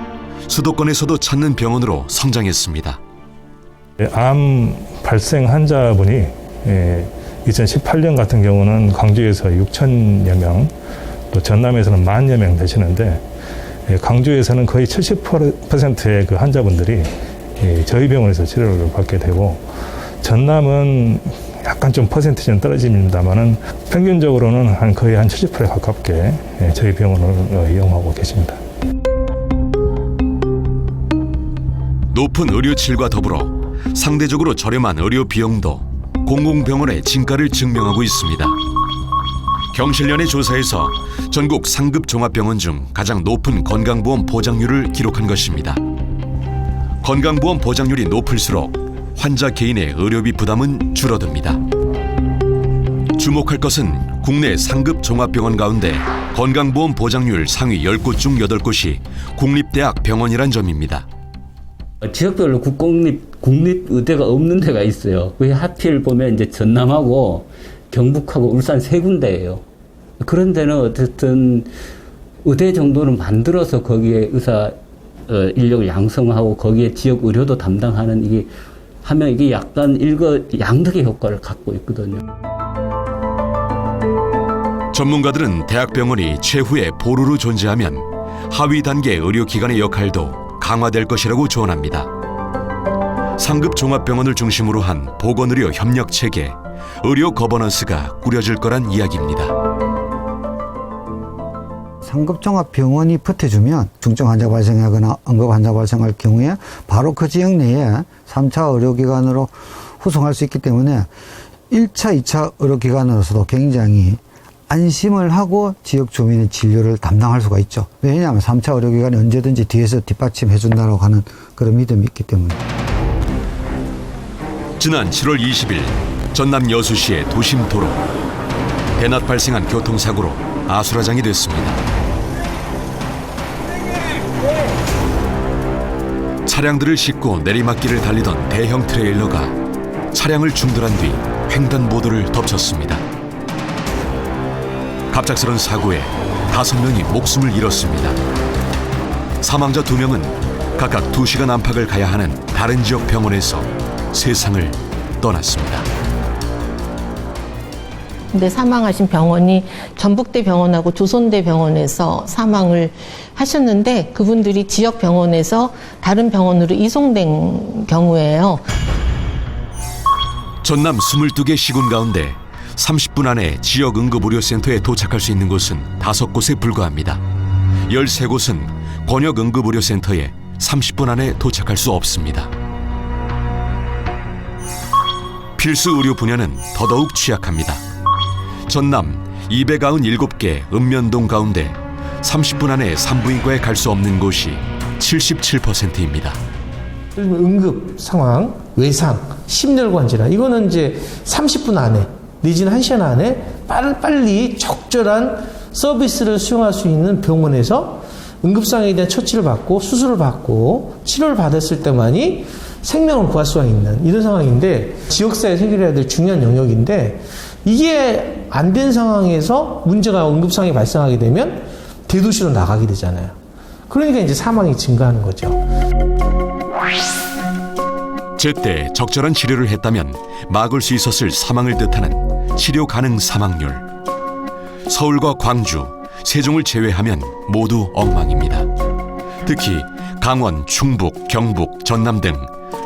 수도권에서도 찾는 병원으로 성장했습니다. 암 발생 환자분이 2018년 같은 경우는 광주에서 6천여 명, 또 전남에서는 10,000여 명 되시는데 광주에서는 거의 70%의 그 환자분들이 저희 병원에서 치료를 받게 되고 전남은 약간 좀 퍼센티지는 떨어집니다만은 평균적으로는 거의 한 70%에 가깝게 저희 병원을 이용하고 계십니다. 높은 의료질과 더불어 상대적으로 저렴한 의료 비용도 공공병원의 진가를 증명하고 있습니다. 경실련의 조사에서 전국 상급 종합병원 중 가장 높은 건강보험 보장률을 기록한 것입니다. 건강보험 보장률이 높을수록 환자 개인의 의료비 부담은 줄어듭니다. 주목할 것은 국내 상급 종합병원 가운데 건강보험 보장률 상위 10곳 중 8곳이 국립대학 병원이란 점입니다. 지역별로 국립의대가 없는 데가 있어요. 왜 하필 보면 이제 전남하고 경북하고 울산 세 군데예요. 그런 데는 어쨌든 의대 정도는 만들어서 거기에 의사 인력을 양성하고 거기에 지역 의료도 담당하는 이게 하면 이게 약간 양득의 효과를 갖고 있거든요. 전문가들은 대학병원이 최후의 보루로 존재하면 하위 단계 의료기관의 역할도 강화될 것이라고 조언합니다. 상급 종합병원을 중심으로 한 보건의료 협력체계, 의료 거버넌스가 꾸려질 거란 이야기입니다. 상급종합병원이 버텨주면 중증 환자 발생하거나 응급 환자 발생할 경우에 바로 그 지역 내에 3차 의료기관으로 후송할 수 있기 때문에 1차, 2차 의료기관으로서도 굉장히 안심을 하고 지역 주민의 진료를 담당할 수가 있죠. 왜냐하면 3차 의료기관이 언제든지 뒤에서 뒷받침해 준다고 하는 그런 믿음이 있기 때문에. 지난 7월 20일 전남 여수시의 도심도로. 대낮 발생한 교통사고로 아수라장이 됐습니다. 차량들을 싣고 내리막길을 달리던 대형 트레일러가 차량을 중돌한 뒤 횡단보도를 덮쳤습니다. 갑작스런 사고에 5명이 목숨을 잃었습니다. 사망자 2명은 각각 2시간 안팎을 가야 하는 다른 지역 병원에서 세상을 떠났습니다. 근데 사망하신 병원이 전북대 병원하고 조선대 병원에서 사망을 하셨는데 그분들이 지역 병원에서 다른 병원으로 이송된 경우예요. 전남 22개 시군 가운데 30분 안에 지역 응급의료센터에 도착할 수 있는 곳은 5곳에 불과합니다. 13곳은 권역 응급의료센터에 30분 안에 도착할 수 없습니다. 필수 의료 분야는 더더욱 취약합니다. 전남 297개 읍면동 가운데 30분 안에 산부인과에 갈 수 없는 곳이 77%입니다. 응급 상황, 외상, 심혈관 질환 이거는 이제 30분 안에 내지는 1시간 안에 빨리 적절한 서비스를 수용할 수 있는 병원에서 응급상황에 대한 처치를 받고 수술을 받고 치료를 받았을 때만이 생명을 구할 수가 있는 이런 상황인데 지역사회에 해결해야 될 중요한 영역인데 이게 안 된 상황에서 문제가 응급상황이 발생하게 되면 대도시로 나가게 되잖아요. 그러니까 이제 사망이 증가하는 거죠. 제때 적절한 치료를 했다면 막을 수 있었을 사망을 뜻하는 치료 가능 사망률. 서울과 광주, 세종을 제외하면 모두 엉망입니다. 특히 강원, 충북, 경북, 전남 등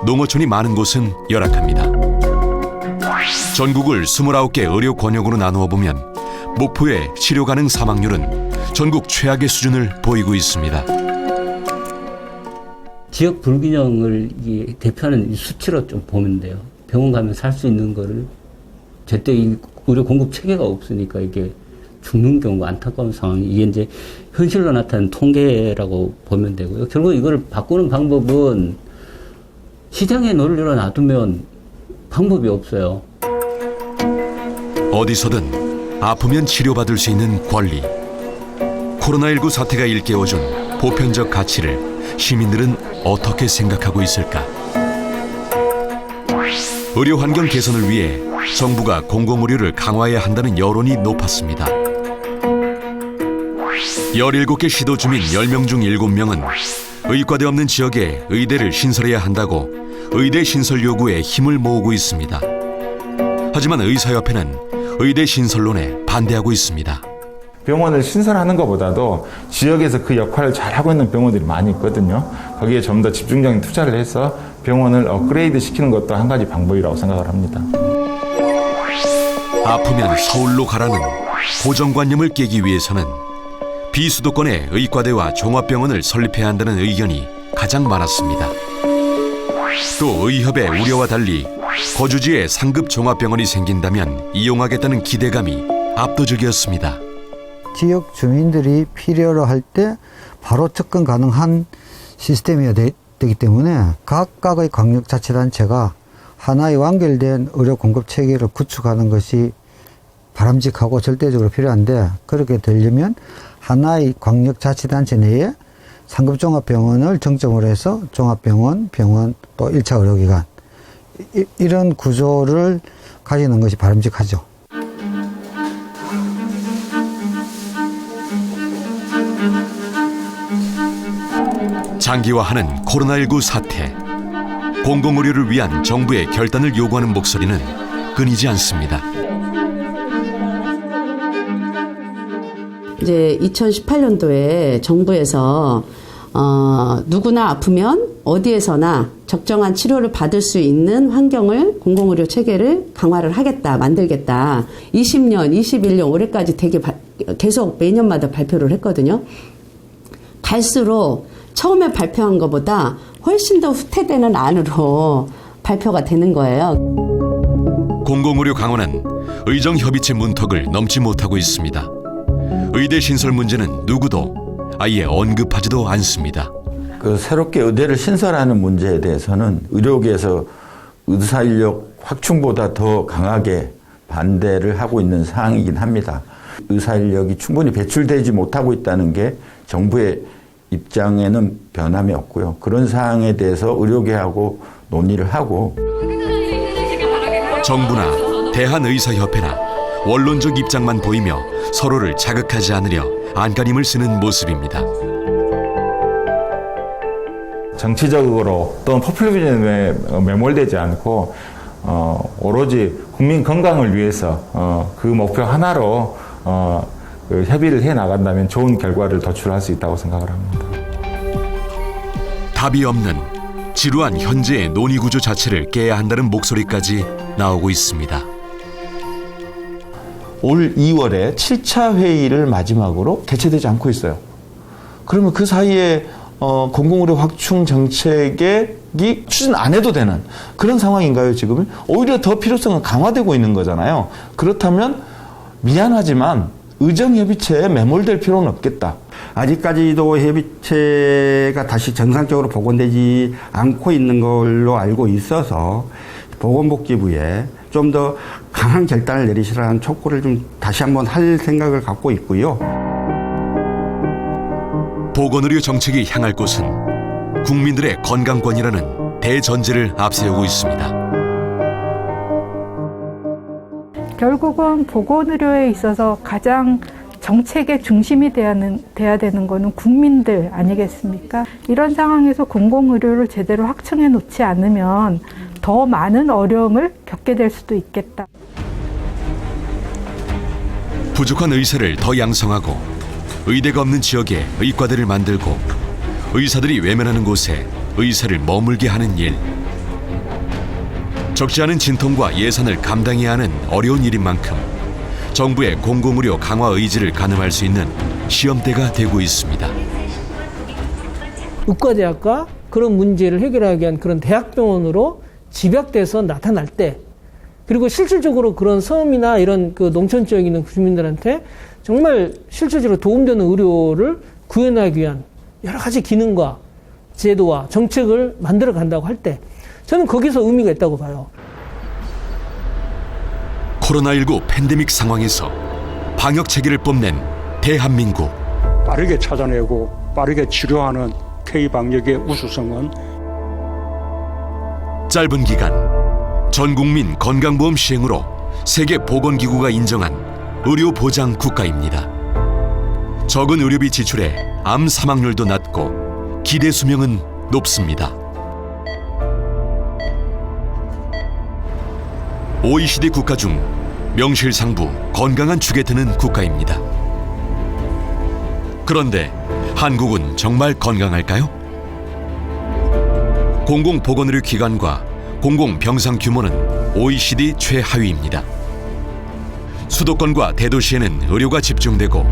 농어촌이 많은 곳은 열악합니다. 전국을 29개 의료 권역으로 나누어 보면 목포의 치료 가능 사망률은 전국 최악의 수준을 보이고 있습니다. 지역 불균형을 대표하는 수치로 좀 보면 돼요. 병원 가면 살 수 있는 거를 제때 의료 공급 체계가 없으니까 이게 죽는 경우가 안타까운 상황이 이게 이제 현실로 나타나는 통계라고 보면 되고요. 결국 이걸 바꾸는 방법은 시장의 논리로 놔두면 방법이 없어요. 어디서든 아프면 치료받을 수 있는 권리. 코로나19 사태가 일깨워준 보편적 가치를 시민들은 어떻게 생각하고 있을까? 의료 환경 개선을 위해 정부가 공공의료를 강화해야 한다는 여론이 높았습니다. 17개 시도 주민 10명 중 7명은 의과대 없는 지역에 의대를 신설해야 한다고 의대 신설 요구에 힘을 모으고 있습니다. 하지만 의사협회는 의대 신설론에 반대하고 있습니다. 병원을 신설하는 것보다도 지역에서 그 역할을 잘하고 있는 병원들이 많이 있거든요. 거기에 좀 더 집중적인 투자를 해서 병원을 업그레이드 시키는 것도 한 가지 방법이라고 생각을 합니다. 아프면 서울로 가라는 고정관념을 깨기 위해서는 비수도권에 의과대와 종합병원을 설립해야 한다는 의견이 가장 많았습니다. 또 의협의 우려와 달리 거주지에 상급 종합병원이 생긴다면 이용하겠다는 기대감이 압도적이었습니다. 지역 주민들이 필요로 할 때 바로 접근 가능한 시스템이어야 되기 때문에 각각의 광역자치단체가 하나의 완결된 의료 공급 체계를 구축하는 것이 바람직하고 절대적으로 필요한데 그렇게 되려면 하나의 광역자치단체 내에 상급종합병원을 정점으로 해서 종합병원, 병원, 또 1차 의료기관 이런 구조를 가지는 것이 바람직하죠. 장기화하는 코로나19 사태. 공공의료를 위한 정부의 결단을 요구하는 목소리는 끊이지 않습니다. 이제 2018년도에 정부에서 누구나 아프면 어디에서나 적정한 치료를 받을 수 있는 환경을 공공의료 체계를 강화를 하겠다, 만들겠다. 20년, 21년 올해까지 되게 계속 매년마다 발표를 했거든요. 갈수록 처음에 발표한 것보다 훨씬 더 후퇴되는 안으로 발표가 되는 거예요. 공공의료 강화는 의정협의체 문턱을 넘지 못하고 있습니다. 의대 신설 문제는 누구도 아예 언급하지도 않습니다. 그 새롭게 의대를 신설하는 문제에 대해서는 의료계에서 의사인력 확충보다 더 강하게 반대를 하고 있는 사항이긴 합니다. 의사인력이 충분히 배출되지 못하고 있다는 게 정부의 입장에는 변함이 없고요. 그런 사항에 대해서 의료계하고 논의를 하고 정부나 대한의사협회나 원론적 입장만 보이며 서로를 자극하지 않으려 안간힘을 쓰는 모습입니다. 정치적으로 또는 포퓰리즘에 매몰되지 않고 오로지 국민 건강을 위해서 그 목표 하나로 그 협의를 해 나간다면 좋은 결과를 도출할 수 있다고 생각을 합니다. 답이 없는 지루한 현재의 논의 구조 자체를 깨야 한다는 목소리까지 나오고 있습니다. 올 2월에 7차 회의를 마지막으로 개최되지 않고 있어요. 그러면 그 사이에 공공의료 확충 정책이 추진 안 해도 되는 그런 상황인가요, 지금은? 오히려 더 필요성은 강화되고 있는 거잖아요. 그렇다면 미안하지만 의정협의체에 매몰될 필요는 없겠다. 아직까지도 협의체가 다시 정상적으로 복원되지 않고 있는 걸로 알고 있어서 보건복지부에 좀 더 강한 결단을 내리시라는 촉구를 좀 다시 한번 할 생각을 갖고 있고요. 보건의료 정책이 향할 곳은 국민들의 건강권이라는 대전제를 앞세우고 있습니다. 결국은 보건의료에 있어서 가장 정책의 중심이 돼야 되는 거는 국민들 아니겠습니까? 이런 상황에서 공공의료를 제대로 확충해 놓지 않으면 더 많은 어려움을 겪게 될 수도 있겠다. 부족한 의사를 더 양성하고 의대가 없는 지역에 의과대를 만들고 의사들이 외면하는 곳에 의사를 머물게 하는 일. 적지 않은 진통과 예산을 감당해야 하는 어려운 일인 만큼 정부의 공공의료 강화 의지를 가늠할 수 있는 시험대가 되고 있습니다. 의과대학과 그런 문제를 해결하기 위한 그런 대학병원으로 집약돼서 나타날 때, 그리고 실질적으로 그런 섬이나 이런 그 농촌 지역에 있는 주민들한테 정말 실질적으로 도움되는 의료를 구현하기 위한 여러 가지 기능과 제도와 정책을 만들어 간다고 할 때 저는 거기서 의미가 있다고 봐요. 코로나19 팬데믹 상황에서 방역 체계를 뽐낸 대한민국. 빠르게 찾아내고 빠르게 치료하는 K방역의 우수성은 짧은 기간 전 국민 건강보험 시행으로 세계보건기구가 인정한 의료보장 국가입니다. 적은 의료비 지출에 암 사망률도 낮고 기대 수명은 높습니다. OECD 국가 중 명실상부 건강한 축에 드는 국가입니다. 그런데 한국은 정말 건강할까요? 공공보건의료 기관과 공공병상 규모는 OECD 최하위입니다. 수도권과 대도시에는 의료가 집중되고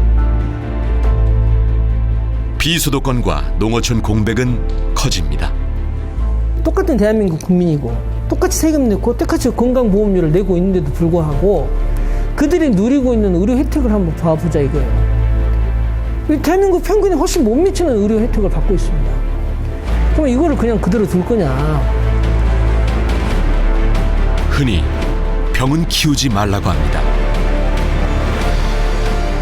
비수도권과 농어촌 공백은 커집니다. 똑같은 대한민국 국민이고 똑같이 세금 내고 똑같이 건강보험료를 내고 있는데도 불구하고 그들이 누리고 있는 의료 혜택을 한번 봐보자 이거예요. 대한민국 평균에 훨씬 못 미치는 의료 혜택을 받고 있습니다. 그럼 이거를 그냥 그대로 둘 거냐. 흔히 병은 키우지 말라고 합니다.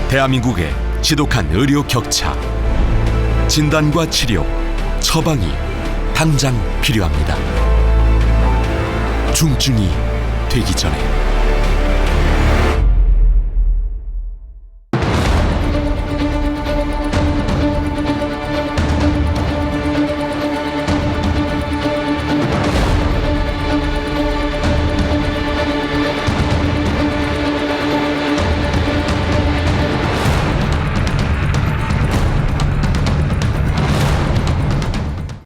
대한민국의 지독한 의료 격차, 진단과 치료, 처방이 당장 필요합니다. 중증이 되기 전에.